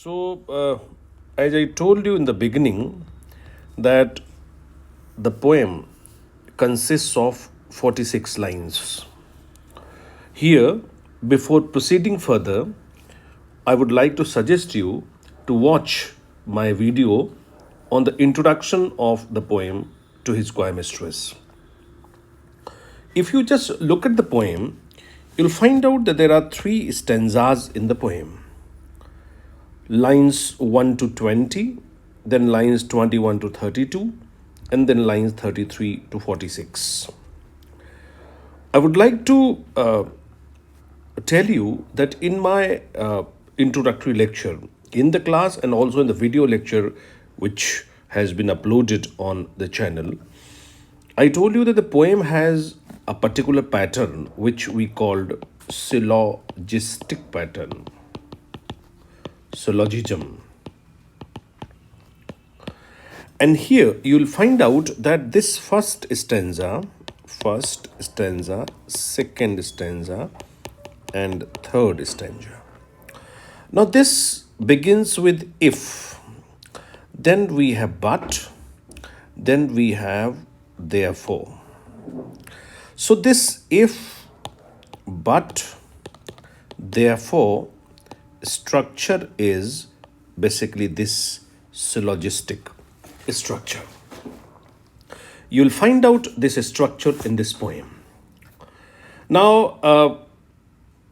As I told you in the beginning, that the poem consists of 46 lines. Here, before proceeding further, I would like to suggest you to watch my video on the introduction of the poem to His Coy Mistress. If you just look at the poem, you'll find out that there are 3 stanzas in the poem. Lines 1 to 20, then lines 21 to 32, and then lines 33 to 46. I would like to tell you that in my introductory lecture, in the class and also in the video lecture which has been uploaded on the channel, I told you that the poem has a particular pattern which we called syllogistic pattern. Syllogism. And here you'll find out that this first stanza, second stanza, and third stanza. Now this begins with if, then we have but, then we have therefore. So this if, but, therefore structure is basically this syllogistic structure. You'll find out this structure in this poem. Now,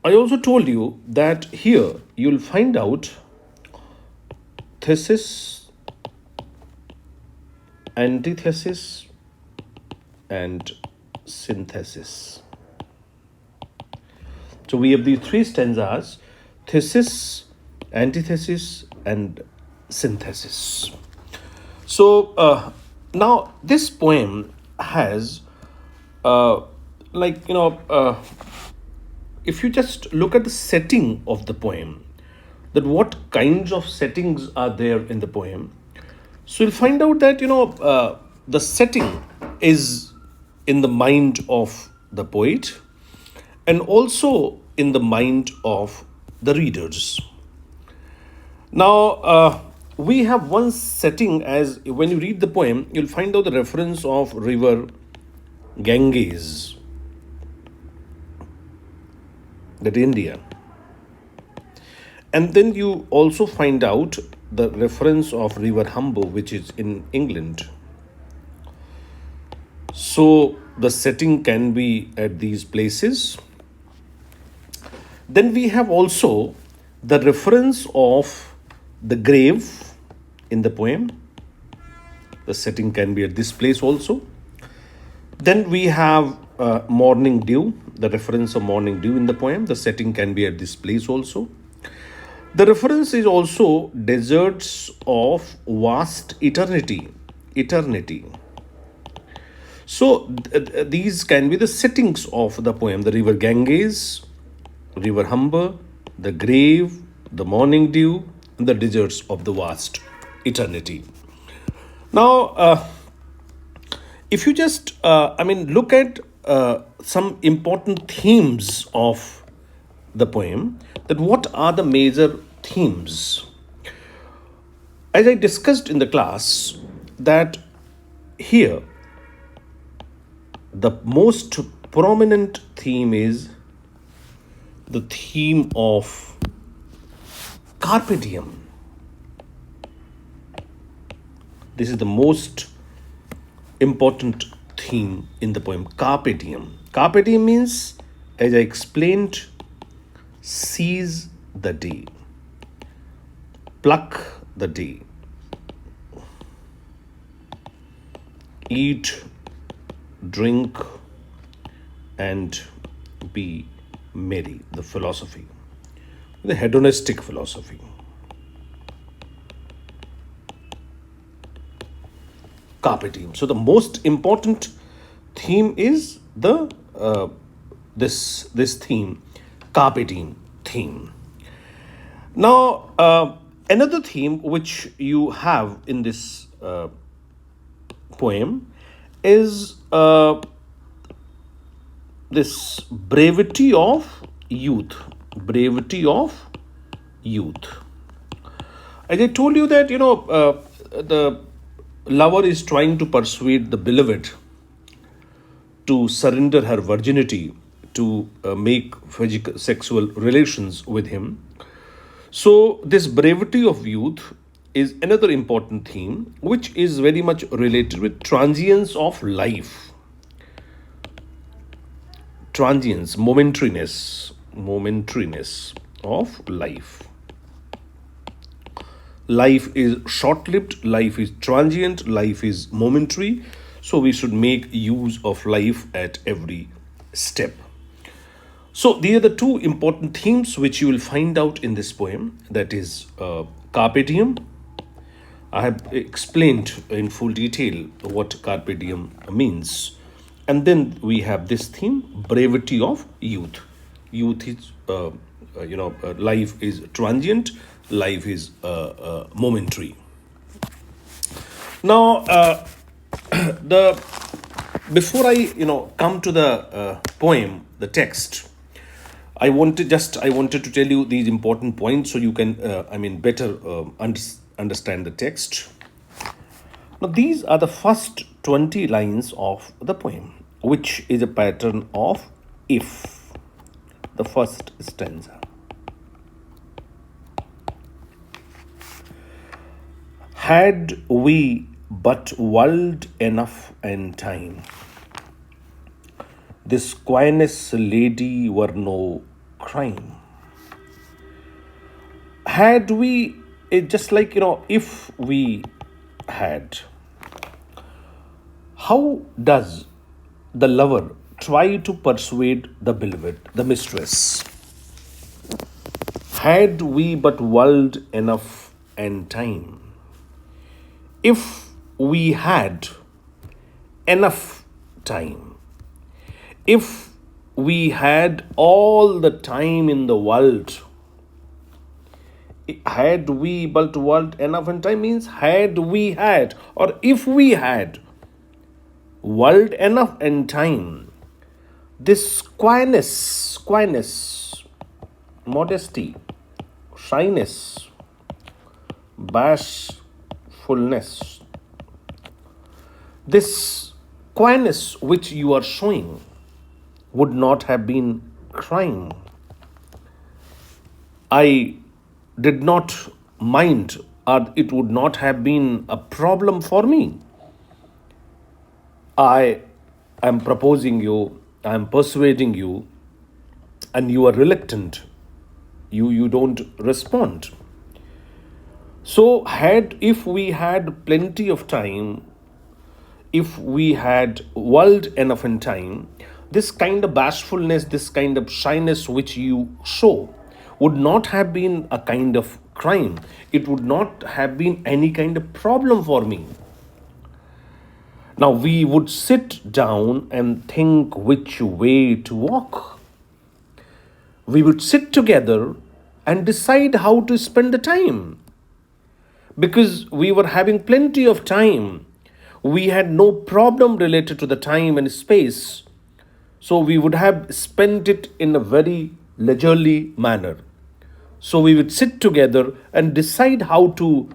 I also told you that here you'll find out thesis, antithesis, and synthesis. So we have these 3 stanzas: thesis, antithesis, and synthesis. So now this poem has if you just look at the setting of the poem, that what kinds of settings are there in the poem. So you'll find out that the setting is in the mind of the poet and also in the mind of the readers. Now, we have one setting, as when you read the poem, you'll find out the reference of river Ganges, that India. And then you also find out the reference of river Humber, which is in England. So the setting can be at these places. Then we have also the reference of the grave in the poem. The setting can be at this place also. Then we have morning dew, the reference of morning dew in the poem. The setting can be at this place also. The reference is also deserts of vast eternity. So these can be the settings of the poem: the river Ganges, river Humber, the grave, the morning dew, and the deserts of the vast eternity. Now, if you just, look at some important themes of the poem, that what are the major themes? As I discussed in the class, that here the most prominent theme is the theme of carpe diem. This is the most important theme in the poem, carpe diem. Carpe diem means, as I explained, seize the day, pluck the day, eat, drink, and be merry. The philosophy, the hedonistic philosophy. Carpe diem. So the most important theme is the this theme, carpe diem theme. Now, another theme which you have in this poem is this brevity of youth. As I told you that, the lover is trying to persuade the beloved to surrender her virginity, to make physical sexual relations with him. So, this brevity of youth is another important theme, which is very much related with transience of life. Transience, momentariness of life. Life is short lived, life is transient, life is momentary. So, we should make use of life at every step. So, these are the two important themes which you will find out in this poem, that is, carpe diem. I have explained in full detail what carpe diem means. And then we have this theme, brevity of youth. Youth is, life is transient, life is momentary. Now, the before I come to the poem, the text, I wanted to tell you these important points so you can better understand the text. Now, these are the first 20 lines of the poem, which is a pattern of if, the first stanza. Had we but world enough and time, this quietness lady were no crime. Had we, just like, if we had. How does the lover try to persuade the beloved, the mistress? Had we but world enough and time. If we had enough time, if we had all the time in the world, had we but world enough and time means had we had, or if we had world enough and time, this quietness, modesty, shyness, bashfulness, this quietness which you are showing would not have been crime. I did not mind, or it would not have been a problem for me. I am proposing you, I am persuading you, and you are reluctant. You don't respond. So, if we had plenty of time, if we had world enough in time, this kind of bashfulness, this kind of shyness which you show would not have been a kind of crime. It would not have been any kind of problem for me. Now we would sit down and think which way to walk. We would sit together and decide how to spend the time. Because we were having plenty of time. We had no problem related to the time and space. So we would have spent it in a very leisurely manner. So we would sit together and decide how to,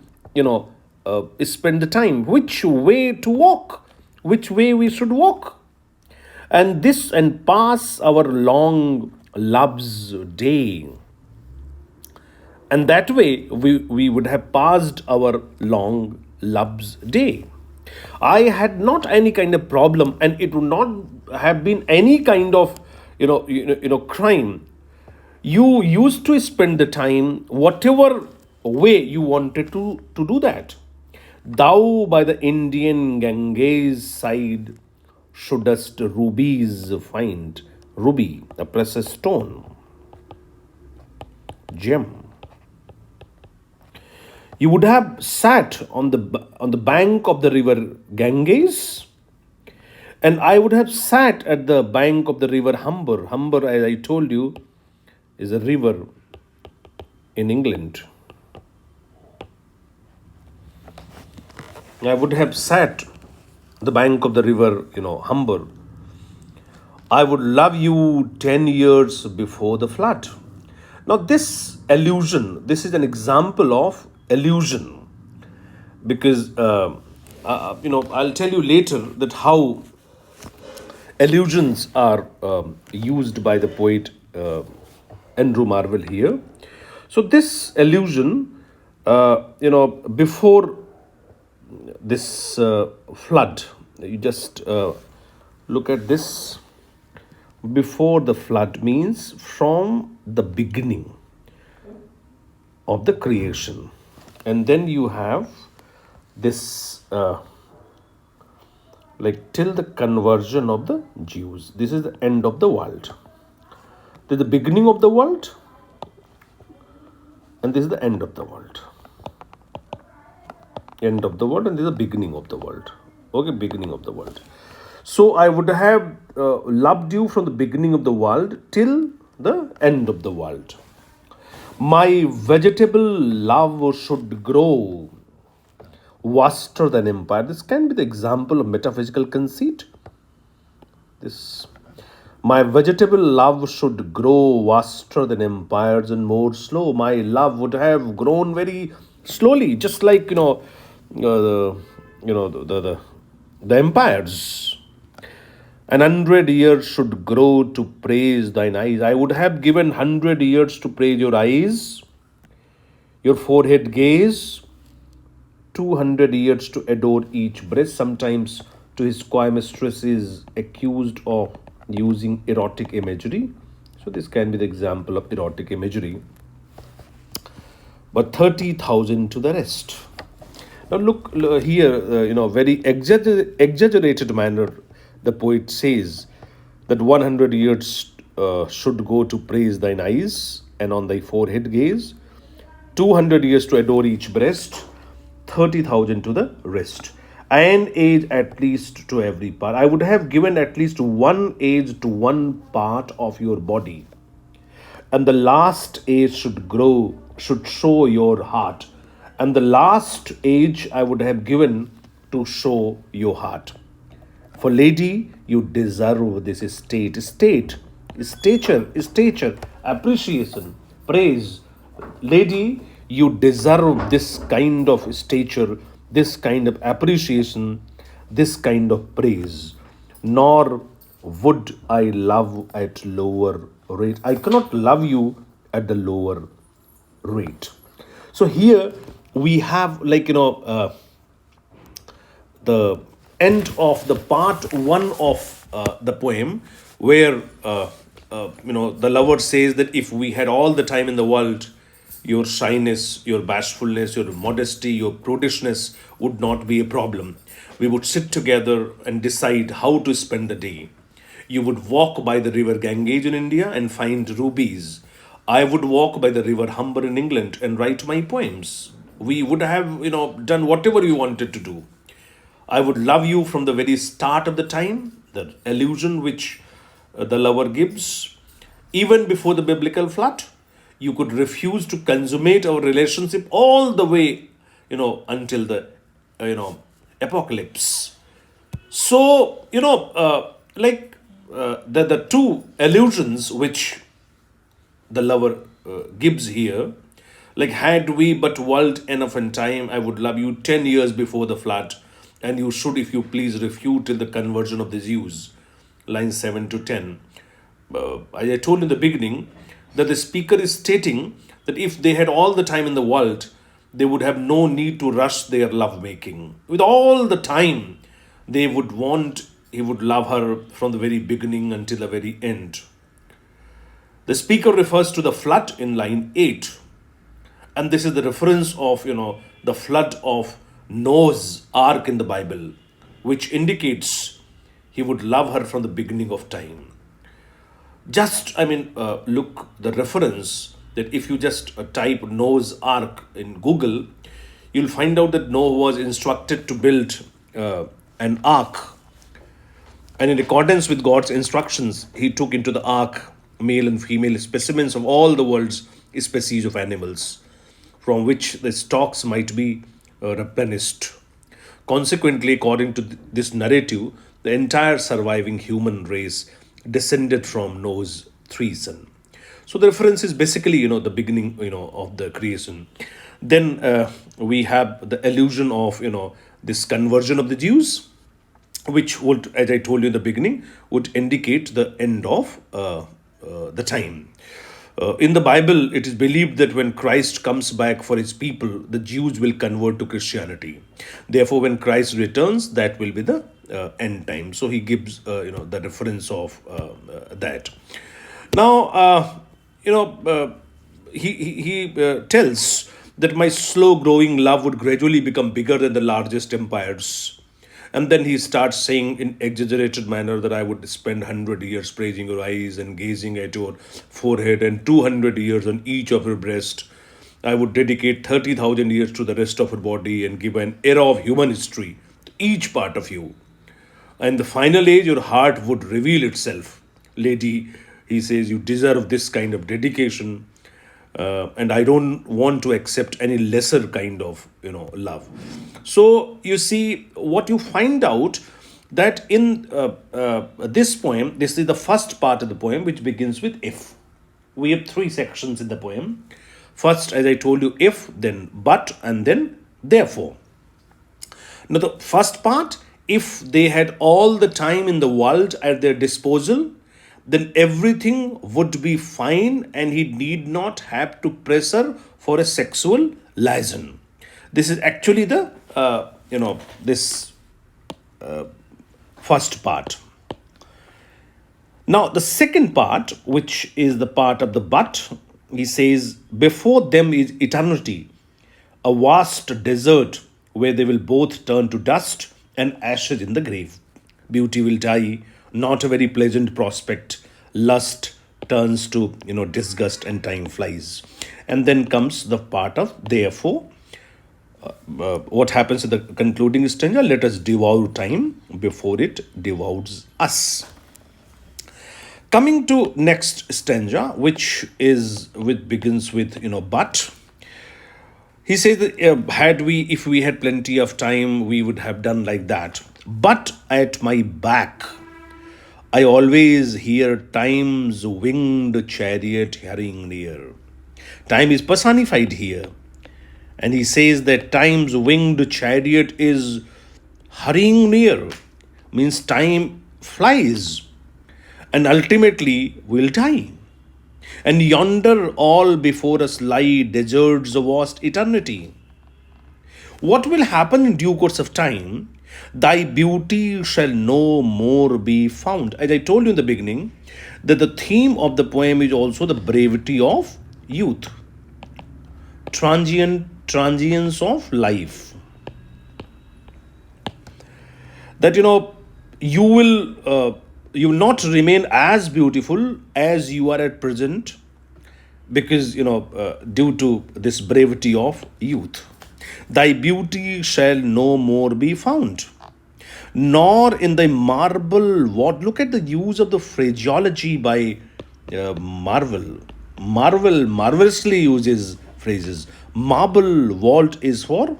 spend the time, which way to walk, which way we should walk. And pass our long love's day. And that way we would have passed our long love's day. I had not any kind of problem, and it would not have been any kind of crime. You used to spend the time whatever way you wanted to do that. Thou by the Indian Ganges side shouldst rubies find. Ruby, a precious stone, gem. You would have sat on the bank of the river Ganges, and I would have sat at the bank of the river Humber. Humber, as I told you, is a river in England. I would have sat the bank of the river, Humber. I would love you 10 years before the flood. Now, this allusion, this is an example of illusion, because I'll tell you later that how allusions are used by the poet Andrew Marvell here. So this allusion, before this flood, you just look at this. Before the flood means from the beginning of the creation, and then you have this like till the conversion of the Jews. This is the end of the world. This is the beginning of the world, and this is the end of the world. End of the world, and this is the beginning of the world. Okay, beginning of the world. So I would have loved you from the beginning of the world till the end of the world. My vegetable love should grow vaster than empire. This can be the example of metaphysical conceit. This, my vegetable love should grow vaster than empires and more slow. My love would have grown very slowly, just like the empires. 100 years should grow to praise thine eyes. I would have given 100 years to praise your eyes, your forehead gaze, 200 years to adore each breast. Sometimes to his Coy Mistress is accused of using erotic imagery. So this can be the example of erotic imagery. But 30,000 to the rest. Now look here, very exaggerated manner, the poet says that 100 years should go to praise thine eyes and on thy forehead gaze, 200 years to adore each breast, 30,000 to the rest, an age at least to every part. I would have given at least one age to one part of your body, and the last age should show your heart, and the last age I would have given to show your heart. For lady, you deserve this stature, appreciation, praise. Lady, you deserve this kind of stature, this kind of appreciation, this kind of praise. Nor would I love at lower rate. I cannot love you at the lower rate. So here we have the end of the part one of the poem, where the lover says that if we had all the time in the world, your shyness, your bashfulness, your modesty, your prudishness would not be a problem. We would sit together and decide how to spend the day. You would walk by the river Ganges in India and find rubies. I would walk by the river Humber in England and write my poems. We would have, done whatever we wanted to do. I would love you from the very start of the time, the allusion which the lover gives. Even before the biblical flood, you could refuse to consummate our relationship all the way, until the, apocalypse. So, the two allusions which the lover gives here, like, had we but world enough in time, I would love you 10 years before the flood, and you should, if you please, refute till the conversion of the Jews. Lines 7 to 10. As I told in the beginning, that the speaker is stating that if they had all the time in the world, they would have no need to rush their lovemaking. With all the time, he would love her from the very beginning until the very end. The speaker refers to the flood in line 8. And this is the reference of, the flood of Noah's ark in the Bible, which indicates he would love her from the beginning of time. Look the reference, that if you just type Noah's ark in Google, you'll find out that Noah was instructed to build an ark. And in accordance with God's instructions, he took into the ark male and female specimens of all the world's species of animals, from which the stocks might be replenished. Consequently, according to this narrative, the entire surviving human race descended from Noah's three sons. So the reference is basically, the beginning, of the creation. Then we have the illusion of, this conversion of the Jews, which would, as I told you in the beginning, would indicate the end of the time. In the Bible, it is believed that when Christ comes back for his people, the Jews will convert to Christianity. Therefore, when Christ returns, that will be the end time. So he gives, the reference of that. Now, he tells that my slow growing love would gradually become bigger than the largest empires. And then he starts saying in exaggerated manner that I would spend 100 years praising your eyes and gazing at your forehead, and 200 years on each of your breast. I would dedicate 30,000 years to the rest of your body and give an era of human history to each part of you. And the final age, your heart would reveal itself. Lady, he says, you deserve this kind of dedication. And I don't want to accept any lesser kind of, love. So you see, what you find out that in this poem, this is the first part of the poem, which begins with if. We have three sections in the poem. First, as I told you, if, then but, and then therefore. Now, the first part, if they had all the time in the world at their disposal, then everything would be fine and he need not have to press her for a sexual liaison. This is actually the, this first part. Now, the second part, which is the part of the but, he says, before them is eternity, a vast desert where they will both turn to dust and ashes in the grave. Beauty will die, not a very pleasant prospect. Lust turns to, disgust, and time flies. And then comes the part of therefore. What happens in the concluding stanza? Let us devour time before it devours us. Coming to next stanza, which begins with, but. He says that if we had plenty of time, we would have done like that. But at my back, I always hear time's winged chariot hurrying near. Time is personified here. And he says that time's winged chariot is hurrying near. Means time flies. And ultimately will die. And yonder all before us lie deserts of vast eternity. What will happen in due course of time? Thy beauty shall no more be found. As I told you in the beginning, that the theme of the poem is also the brevity of youth, transience of life. That you will not remain as beautiful as you are at present, because due to this brevity of youth. Thy beauty shall no more be found, nor in thy marble what. Look at the use of the phraseology by Marvell. Marvell marvelously uses phrases. Marble vault is for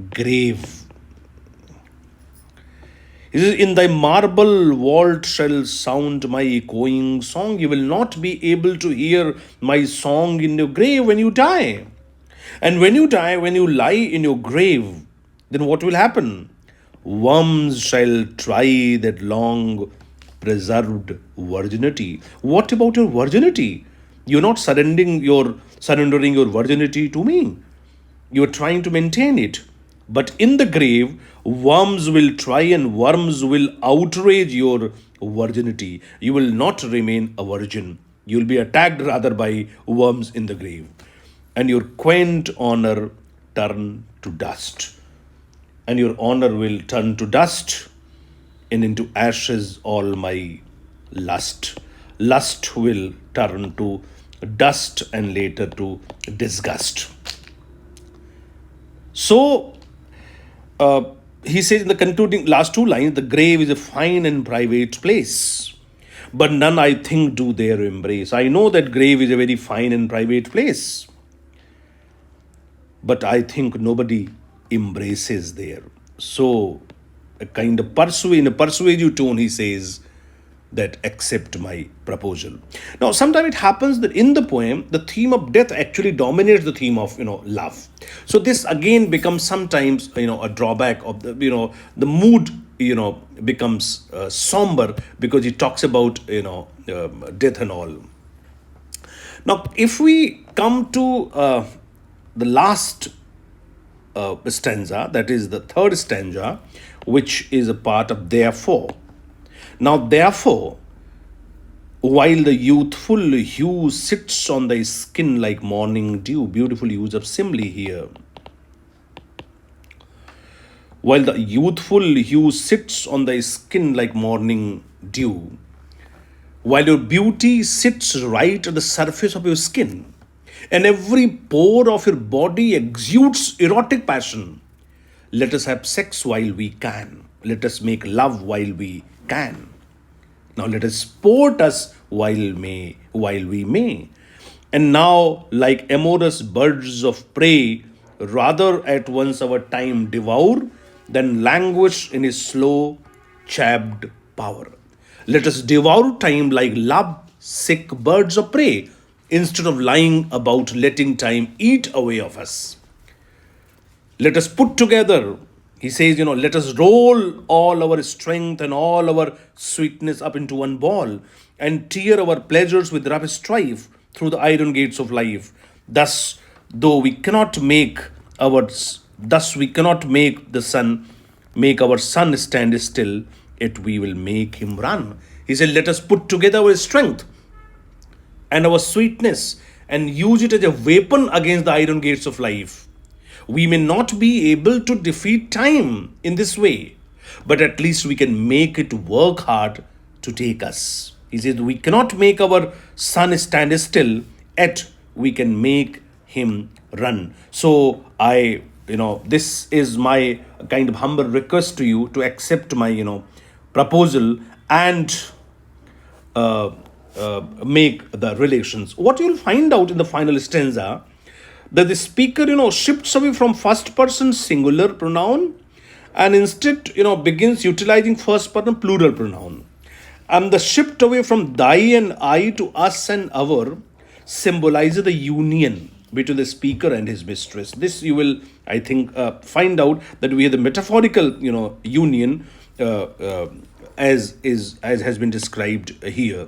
grave. In thy marble vault shall sound my echoing song. You will not be able to hear my song in your grave when you die. And when you die, when you lie in your grave, then what will happen? Worms shall try that long preserved virginity. What about your virginity? You're not surrendering your virginity to me. You're trying to maintain it. But in the grave, worms will try and worms will outrage your virginity. You will not remain a virgin. You will be attacked rather by worms in the grave. And your quaint honor turn to dust. And your honor will turn to dust, and into ashes all my lust. Lust will turn to dust and later to disgust. So, he says in the concluding last two lines, the grave is a fine and private place, but none I think do there embrace. I know that grave is a very fine and private place, but I think nobody embraces there. So, a kind of in a persuasive tone, he says, that accept my proposal. Now, sometimes it happens that in the poem, the theme of death actually dominates the theme of, love. So this again becomes sometimes, a drawback of the, the mood, becomes somber because it talks about, death and all. Now, if we come to the last stanza, that is the third stanza, which is a part of therefore. Now, therefore, while the youthful hue sits on thy skin like morning dew, beautiful use of simile here. While the youthful hue sits on thy skin like morning dew, while your beauty sits right at the surface of your skin, and every pore of your body exudes erotic passion, let us have sex while we can. Let us make love while we can. Now let us sport us while we may. And now, like amorous birds of prey, rather at once our time devour than languish in his slow, chabbed power. Let us devour time like love-sick birds of prey, instead of lying about letting time eat away of us. Let us put together, he says, let us roll all our strength and all our sweetness up into one ball and tear our pleasures with rough strife through the iron gates of life. Thus, though we cannot make our, thus we cannot make our sun stand still, yet we will make him run. He said, let us put together our strength and our sweetness and use it as a weapon against the iron gates of life. We may not be able to defeat time in this way, but at least we can make it work hard to take us. He says, we cannot make our sun stand still, yet we can make him run. So this is my kind of humble request to you to accept my, proposal and make the relations. What you'll find out in the final stanza, that the speaker, shifts away from first person singular pronoun and instead, begins utilizing first person plural pronoun. And the shift away from thy and I to us and our symbolizes the union between the speaker and his mistress. This you will, I think, find out that we have the metaphorical, union as has been described here.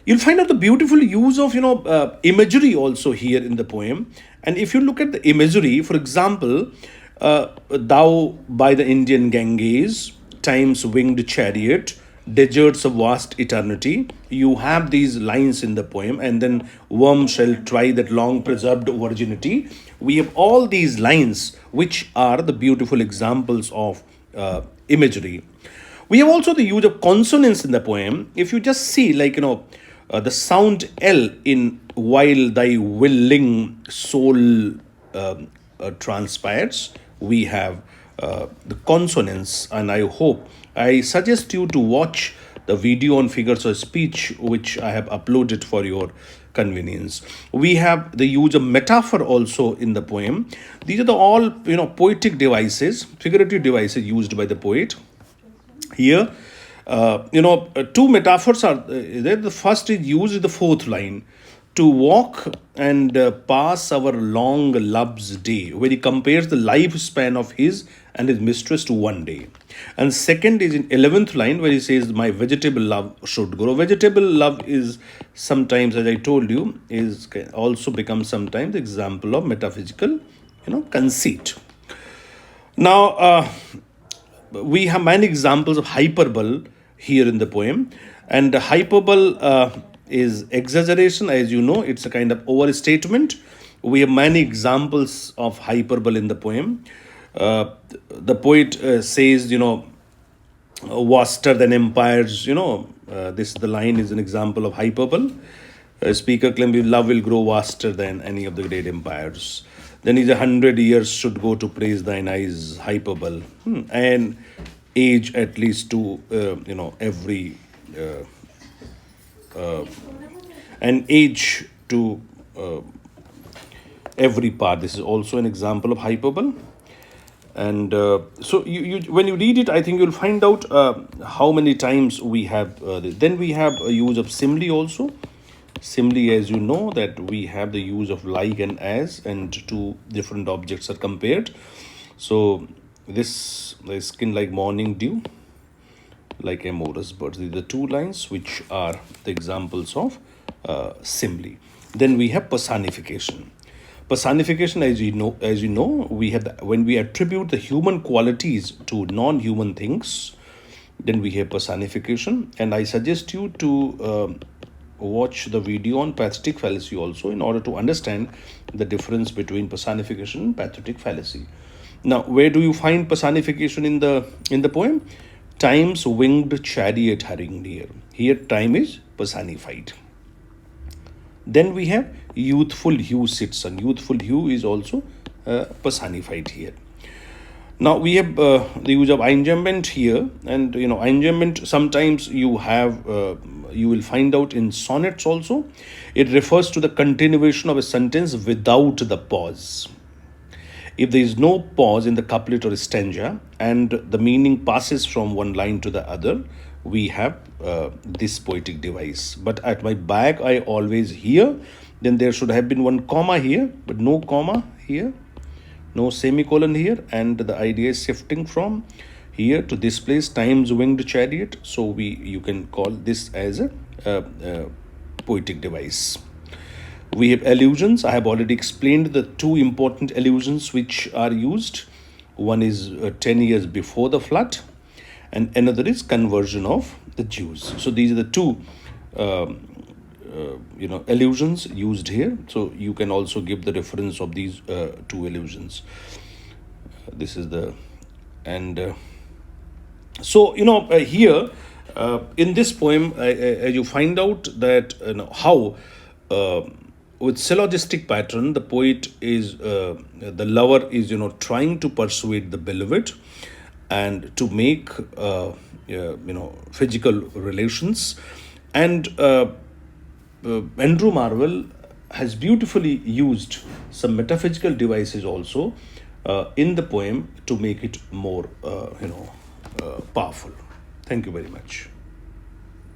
You'll find out the beautiful use of imagery also here in the poem. And if you look at the imagery, for example, thou by the Indian Ganges, time's winged chariot, deserts of vast eternity, you have these lines in the poem. And then worm shall try that long preserved virginity. We have all these lines which are the beautiful examples of imagery. We have also the use of consonants in the poem. If you just see, the sound L in while thy willing soul transpires, we have the consonants, and I suggest you to watch the video on figures of speech, which I have uploaded for your convenience. We have the use of metaphor also in the poem. These are all poetic devices, figurative devices used by the poet. Here, two metaphors are there. The first is used in the fourth line, to walk and pass our long love's day, where he compares the lifespan of his and his mistress to one day. And second is in 11th line, where he says, my vegetable love should grow. Vegetable love is sometimes, as I told you, is also becomes sometimes the example of metaphysical, conceit. Now, we have many examples of hyperbole here in the poem, and hyperbole is exaggeration. As you know, it's a kind of overstatement. We have many examples of hyperbole in the poem. The poet says, vaster than empires, this the line is an example of hyperbole. Speaker claims love will grow vaster than any of the great empires. Then is 100 years should go to praise thine eyes, hyperbole. And age at least to, every, and age to every part. This is also an example of hyperbole. And so when you read it, I think you'll find out how many times we have. Then we have a use of simile also. Simile, as you know, that we have the use of like and as, and two different objects are compared. So this, the skin like morning dew, like amorous birds. These are the two lines which are the examples of simile. Then we have personification. Personification, as you know, we have when we attribute the human qualities to non-human things, then we have personification. And I suggest you to watch the video on pathetic fallacy also, in order to understand the difference between personification and pathetic fallacy. Now, where do you find personification in the poem? Time's winged chariot hurrying near. Here, time is personified. Then we have youthful hue sits on. Youthful hue is also personified here. Now we have the use of acknowledgment here, and acknowledgment sometimes you have you will find out in sonnets also. It refers to the continuation of a sentence without the pause. If there is no pause in the couplet or stanza and the meaning passes from one line to the other, we have this poetic device. But at my back, I always hear, then there should have been one comma here, but no comma here, no semicolon here, and the idea is shifting from here to this place, time's winged chariot. So you can call this as a poetic device. We have allusions. I have already explained the two important allusions which are used. One is 10 years before the flood, and another is conversion of the Jews. So these are the two allusions used here. So you can also give the reference of these two allusions. This is the here in this poem, you find out that how with syllogistic pattern, the poet is the lover is trying to persuade the beloved and to make physical relations. And Andrew Marvell has beautifully used some metaphysical devices also in the poem to make it more powerful. Thank you very much.